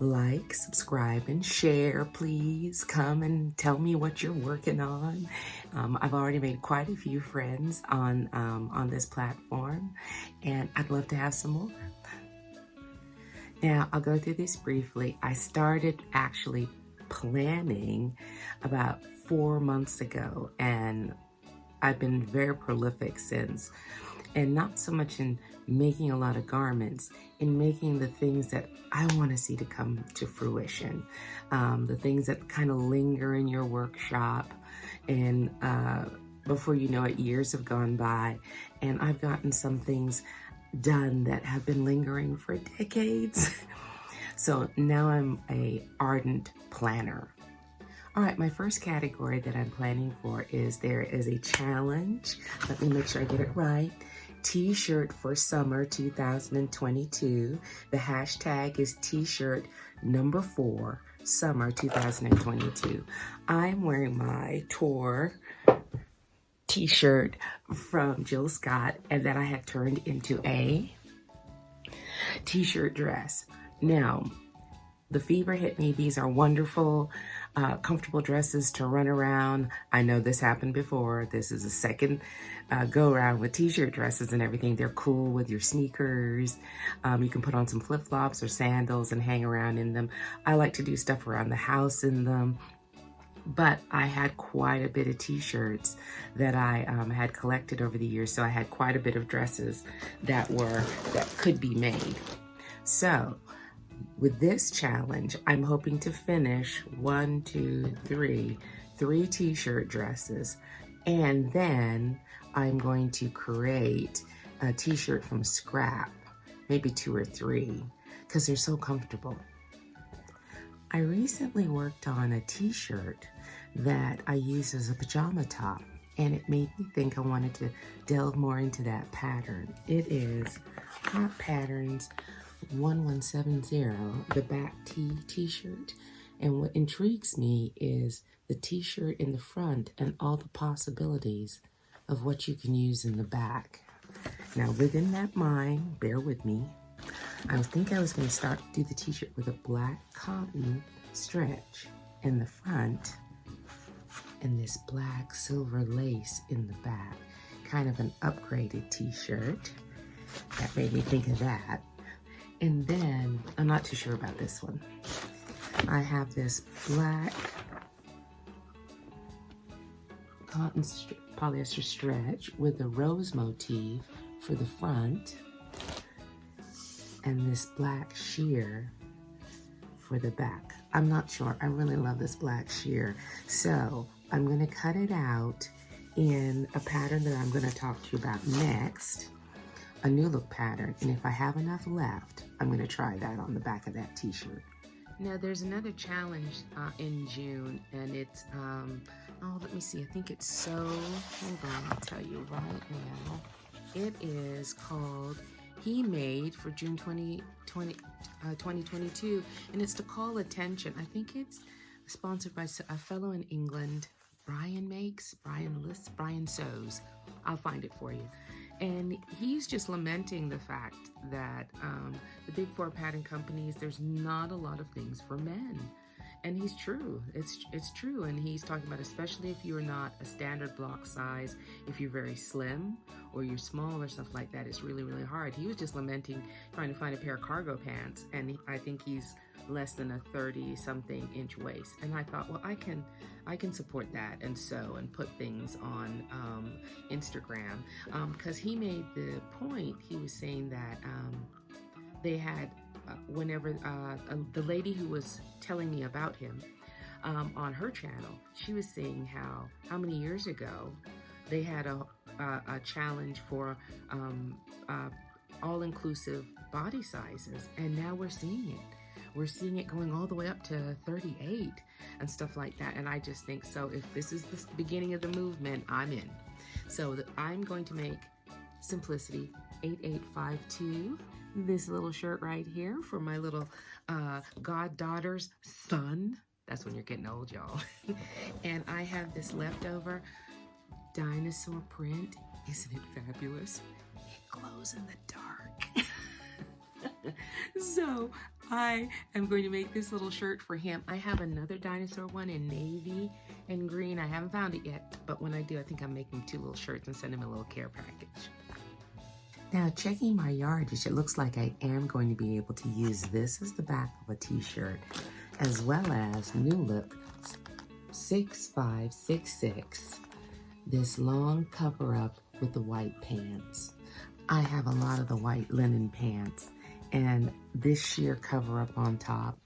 like, subscribe, and share. Please come and tell me what you're working on. I've already made quite a few friends on this platform, and I'd love to have some more. Now, I'll go through this briefly. I started actually planning about 4 months ago, and I've been very prolific since. And not so much in making a lot of garments, in making the things that I want to see to come to fruition. The things that kind of linger in your workshop, and before you know it, years have gone by, and I've gotten some things done that have been lingering for decades. So now I'm a ardent planner. All right, my first category that I'm planning for is there is a challenge. Let me make sure I get it right. T-shirt for summer 2022. The hashtag is T-shirt number 4, summer 2022. I'm wearing my tour T-shirt from Jill Scott, and that I had turned into a T-shirt dress. Now, the fever hit me. These are wonderful, comfortable dresses to run around. I know this happened before. This is a second go around with T-shirt dresses and everything. They're cool with your sneakers. You can put on some flip-flops or sandals and hang around in them. I like to do stuff around the house in them. But I had quite a bit of T-shirts that I had collected over the years. So I had quite a bit of dresses that could be made. So with this challenge, I'm hoping to finish 3 T-shirt dresses. And then I'm going to create a T-shirt from scrap, maybe 2 or 3, because they're so comfortable. I recently worked on a T-shirt that I used as a pajama top, and it made me think I wanted to delve more into that pattern. It is Hot Patterns 1170, the back T-shirt. And what intrigues me is the T-shirt in the front and all the possibilities of what you can use in the back. Now, within that mind, bear with me, I think I was going to do the T-shirt with a black cotton stretch in the front and this black silver lace in the back. Kind of an upgraded T-shirt. That made me think of that. And then, I'm not too sure about this one. I have this black cotton polyester stretch with a rose motif for the front, and this black sheer for the back. I'm not sure. I really love this black sheer. So I'm going to cut it out in a pattern that I'm going to talk to you about next, a new look pattern. And if I have enough left, I'm going to try that on the back of that T-shirt. Now there's another challenge in June, and it's, let me see. I think it's hold on, I'll tell you right now. It is called He Made for June 2022, and it's to call attention. I think it's sponsored by a fellow in England, Brian Sews. I'll find it for you. And he's just lamenting the fact that the big 4 pattern companies, there's not a lot of things for men. And he's true. It's true. And he's talking about, especially if you're not a standard block size, if you're very slim or you're small or stuff like that, it's really, really hard. He was just lamenting trying to find a pair of cargo pants. And I think he's less than a 30-something inch waist. And I thought, well, I can support that and sew and put things on Instagram, because he made the point. He was saying that they had whenever the lady who was telling me about him on her channel, she was saying how many years ago they had a challenge for all-inclusive body sizes, and now we're seeing it. We're seeing it going all the way up to 38 and stuff like that. And I just think, so if this is the beginning of the movement, I'm in. So I'm going to make Simplicity 8852, this little shirt right here for my little goddaughter's son. That's when you're getting old, y'all. And I have this leftover dinosaur print. Isn't it fabulous? It glows in the dark. So I am going to make this little shirt for him. I have another dinosaur one in navy and green. I haven't found it yet, but when I do, I think I'm making 2 little shirts and send him a little care package. Now, checking my yardage, it looks like I am going to be able to use this as the back of a t-shirt, as well as New Look 6566, this long cover-up with the white pants. I have a lot of the white linen pants, and this sheer cover-up on top,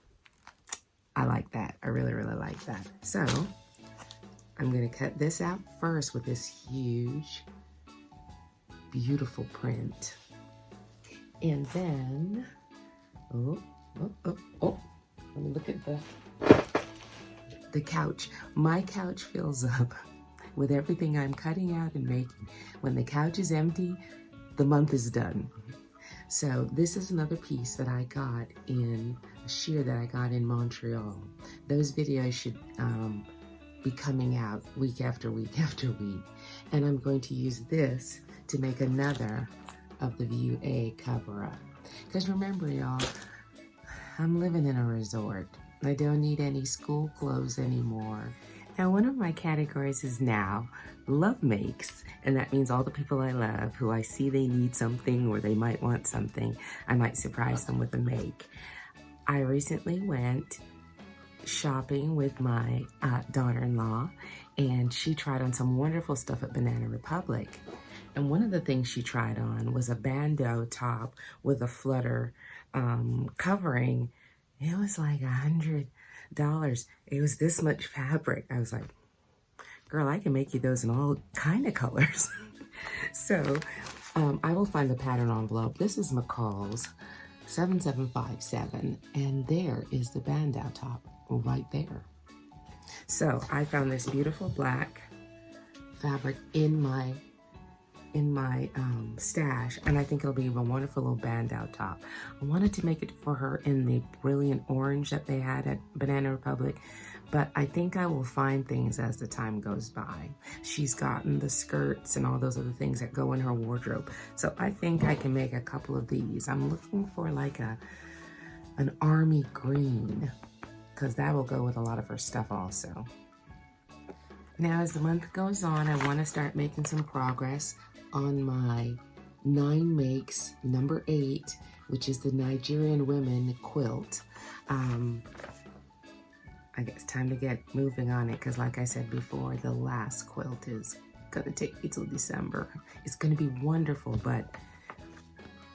I like that. I really, really like that. So, I'm gonna cut this out first with this huge, beautiful print. And then, let me look at the couch. My couch fills up with everything I'm cutting out and making. When the couch is empty, the month is done. So this is another piece that I got in a sheer that I got in Montreal. Those videos should be coming out week after week after week. And I'm going to use this to make another of the View A cover-up. Because remember, y'all, I'm living in a resort. I don't need any school clothes anymore. Now, one of my categories is now love makes, and that means all the people I love who I see they need something or they might want something, I might surprise them with a make. I recently went shopping with my daughter-in-law, and she tried on some wonderful stuff at Banana Republic. And one of the things she tried on was a bandeau top with a flutter covering. It was like $100. It was this much fabric. I was like, girl, I can make you those in all kind of colors. So I will find the pattern envelope. This is McCall's 7757, and there is the bandeau top right there. So I found this beautiful black fabric in my stash, and I think it'll be a wonderful little bandeau top. I wanted to make it for her in the brilliant orange that they had at Banana Republic, but I think I will find things as the time goes by. She's gotten the skirts and all those other things that go in her wardrobe, so I think I can make a couple of these. I'm looking for like an army green, because that will go with a lot of her stuff also. Now, as the month goes on, I want to start making some progress on my 9 makes number 8, which is the Nigerian women quilt. I guess it's time to get moving on it, because like I said before, the last quilt is gonna take me till December. It's gonna be wonderful, but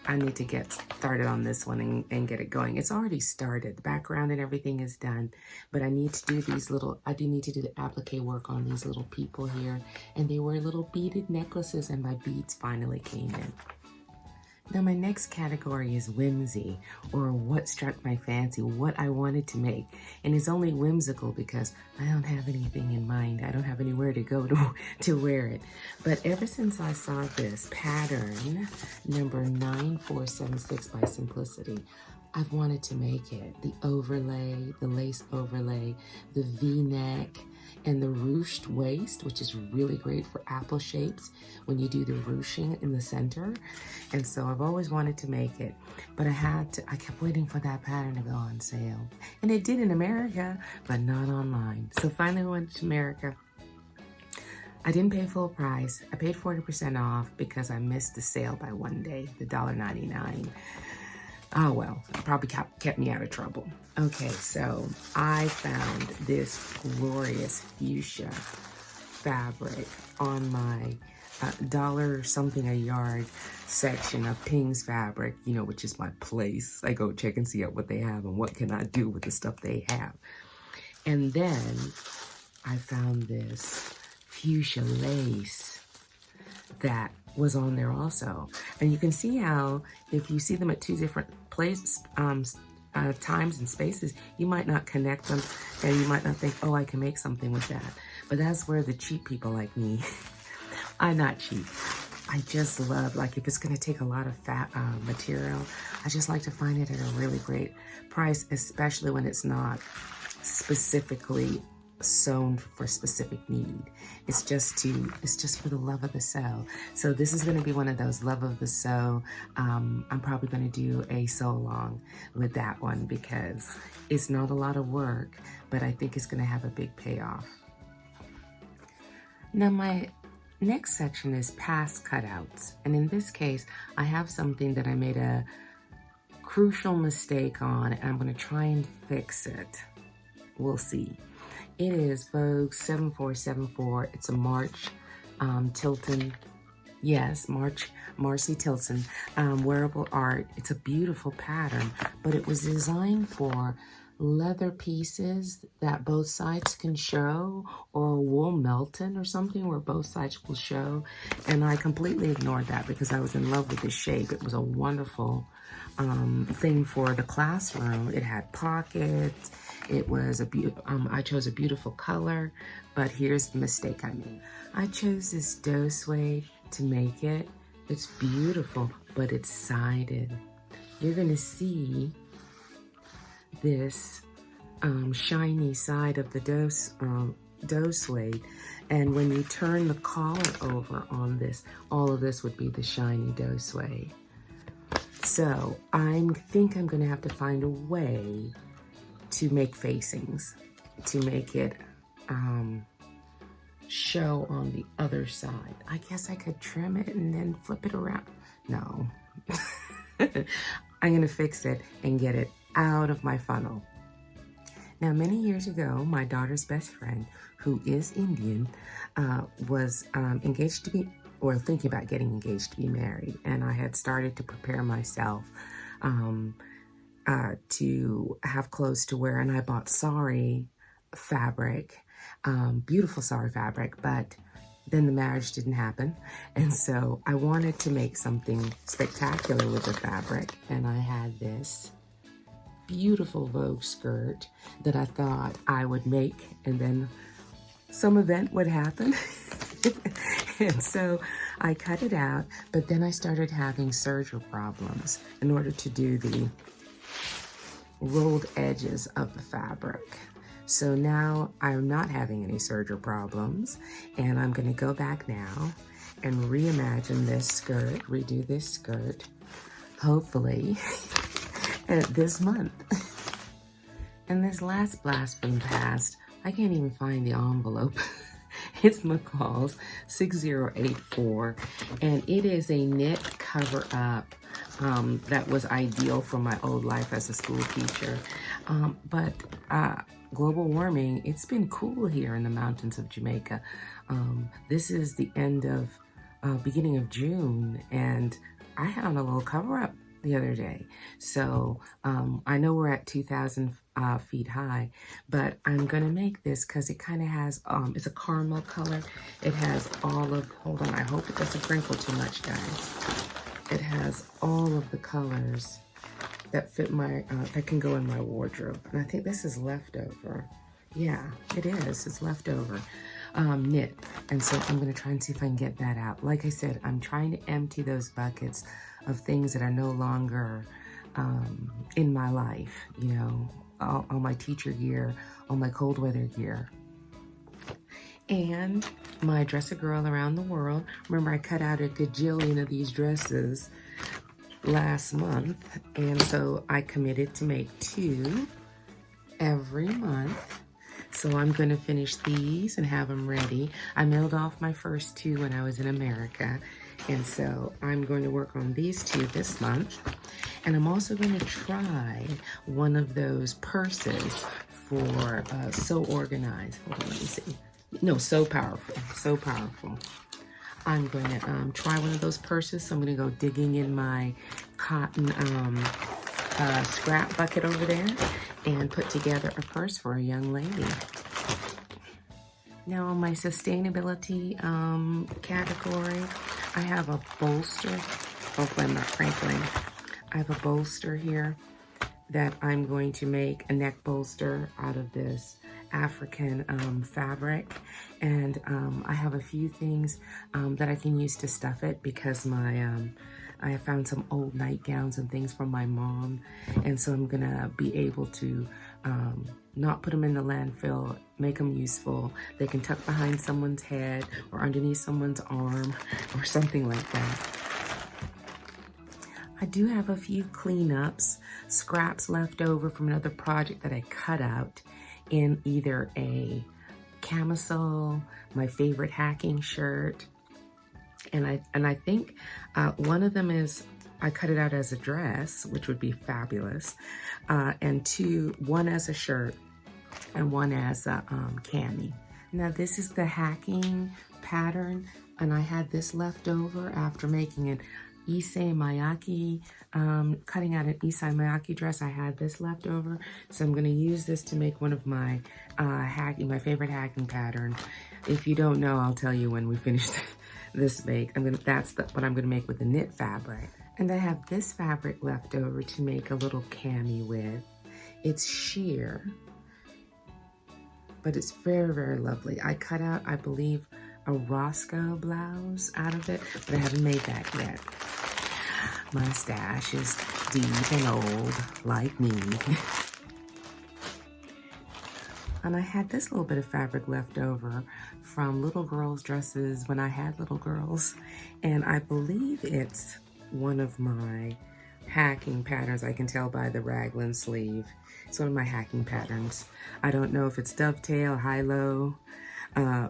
I need to get started on this one and get it going. It's already started. The background and everything is done, but I need to do these little, I do need to do the applique work on these little people here. And they were little beaded necklaces, and my beads finally came in. Now my next category is whimsy, or what struck my fancy, what I wanted to make. And it's only whimsical because I don't have anything in mind. I don't have anywhere to go to wear it. But ever since I saw this pattern, number 9476 by Simplicity, I've wanted to make it. The overlay, the lace overlay, the V-neck, and the ruched waist, which is really great for apple shapes when you do the ruching in the center. And so I've always wanted to make it, but I kept waiting for that pattern to go on sale. And it did in America, but not online. So finally I went to America. I didn't pay full price. I paid 40% off because I missed the sale by one day, the $1.99. Oh well, it probably kept me out of trouble. Okay, so I found this glorious fuchsia fabric on my $1 something a yard section of Ping's fabric, you know, which is my place. I go check and see out what they have and what can I do with the stuff they have. And then I found this fuchsia lace that was on there also. And you can see how if you see them at 2 different places, times and spaces, you might not connect them, and you might not think, oh, I can make something with that. But that's where the cheap people like me, I'm not cheap. I just love, like, if it's gonna take a lot of material, I just like to find it at a really great price, especially when it's not specifically sewn for specific need. It's just for the love of the sew. So this is going to be one of those love of the sew. I'm probably going to do a sew along with that one because it's not a lot of work, but I think it's going to have a big payoff. Now my next section is past cutouts. And in this case, I have something that I made a crucial mistake on, and I'm going to try and fix it. We'll see. It is Vogue 7474. It's a March Tilton. Yes, Marcy Tilton wearable art. It's a beautiful pattern, but it was designed for leather pieces that both sides can show, or a wool melton or something where both sides will show. And I completely ignored that because I was in love with the shape. It was a wonderful thing for the classroom. It had pockets. It was I chose a beautiful color, but here's the mistake I made. I chose this doe suede to make it. It's beautiful, but it's sided. You're gonna see this shiny side of the doe suede, and when you turn the collar over on this, all of this would be the shiny doe suede. So I think I'm gonna have to find a way to make facings, to make it show on the other side. I guess I could trim it and then flip it around. No. I'm gonna fix it and get it out of my funnel. Now, many years ago, my daughter's best friend, who is Indian, was engaged to be, or thinking about getting engaged to be married. And I had started to prepare myself to have clothes to wear, and I bought sari fabric, beautiful sari fabric, but then the marriage didn't happen. And so I wanted to make something spectacular with the fabric, and I had this beautiful Vogue skirt that I thought I would make, and then some event would happen. And so I cut it out, but then I started having serger problems in order to do the rolled edges of the fabric. So now I'm not having any serger problems, and I'm going to go back now and reimagine this skirt, redo this skirt, hopefully this month. And this last blast from the past, I can't even find the envelope. It's McCall's 6084, and it is a knit cover-up that was ideal for my old life as a school teacher. But global warming, it's been cool here in the mountains of Jamaica. This is the end of, beginning of June, and I had on a little cover-up the other day. So I know we're at 2,000 feet high, but I'm gonna make this because it kind of has, it's a caramel color. It has all of, hold on, I hope it doesn't crinkle too much, guys. It has all of the colors that fit my, that can go in my wardrobe. And I think this is leftover. Yeah, it is, it's leftover knit. And so I'm gonna try and see if I can get that out. Like I said, I'm trying to empty those buckets of things that are no longer in my life, you know, all my teacher gear, all my cold weather gear. And my Dress a Girl Around the World. Remember, I cut out a gajillion of these dresses last month, and so I committed to make 2 every month. So I'm going to finish these and have them ready. I mailed off my first 2 when I was in America, and so I'm going to work on these 2 this month. And I'm also going to try one of those purses for So Organized. Hold on, let me see. No, So Powerful. So Powerful. I'm going to try one of those purses. So I'm going to go digging in my cotton scrap bucket over there and put together a purse for a young lady. Now on my sustainability category, I have a bolster. Hopefully I'm not crinkling. I have a bolster here that I'm going to make a neck bolster out of this African fabric, and I have a few things that I can use to stuff it because my I have found some old nightgowns and things from my mom, and so I'm gonna be able to not put them in the landfill, make them useful. They can tuck behind someone's head or underneath someone's arm or something like that. I do have a few cleanups, scraps left over from another project that I cut out in either a camisole, my favorite hacking shirt, and I think one of them is I cut it out as a dress, which would be fabulous, and one as a shirt and one as a cami. Now this is the hacking pattern, and I had this left over after making an Issei Miyake, cutting out an Issei Miyake dress. I had this left over, so I'm going to use this to make one of my my favorite hacking patterns. If you don't know, I'll tell you when we finish this make. That's what I'm going to make with the knit fabric. And I have this fabric left over to make a little cami with. It's sheer, but it's very, very lovely. I cut out, I believe, a Roscoe blouse out of it, but I haven't made that yet. My stash is deep and old, like me. And I had this little bit of fabric left over from little girls' dresses when I had little girls. And I believe it's one of my hacking patterns. I can tell by the raglan sleeve. It's one of my hacking patterns. I don't know if it's dovetail, high-low,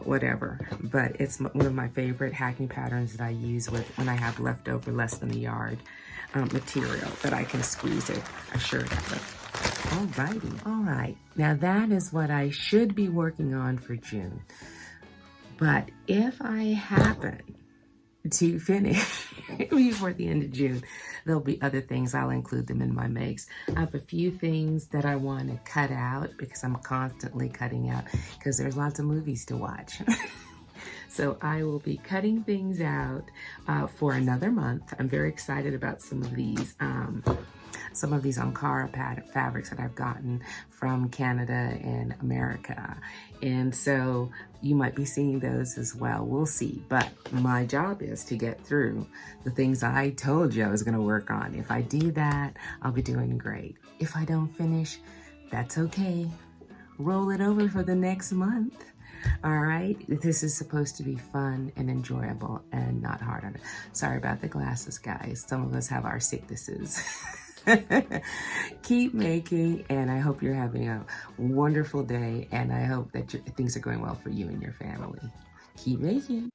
whatever, but it's one of my favorite hacking patterns that I use when I have leftover less than a yard material that I can squeeze a shirt out of. Alrighty, all right. Now that is what I should be working on for June. But if I happen to finish before the end of June, there'll be other things. I'll include them in my makes. I have a few things that I want to cut out because I'm constantly cutting out because there's lots of movies to watch. So I will be cutting things out for another month. I'm very excited about some of these Ankara fabrics that I've gotten from Canada and America. And so you might be seeing those as well. We'll see. But my job is to get through the things I told you I was going to work on. If I do that, I'll be doing great. If I don't finish, that's okay. Roll it over for the next month. All right, this is supposed to be fun and enjoyable and not hard on it. Sorry about the glasses, guys. Some of us have our sicknesses. Keep making, and I hope you're having a wonderful day, and I hope that things are going well for you and your family. Keep making.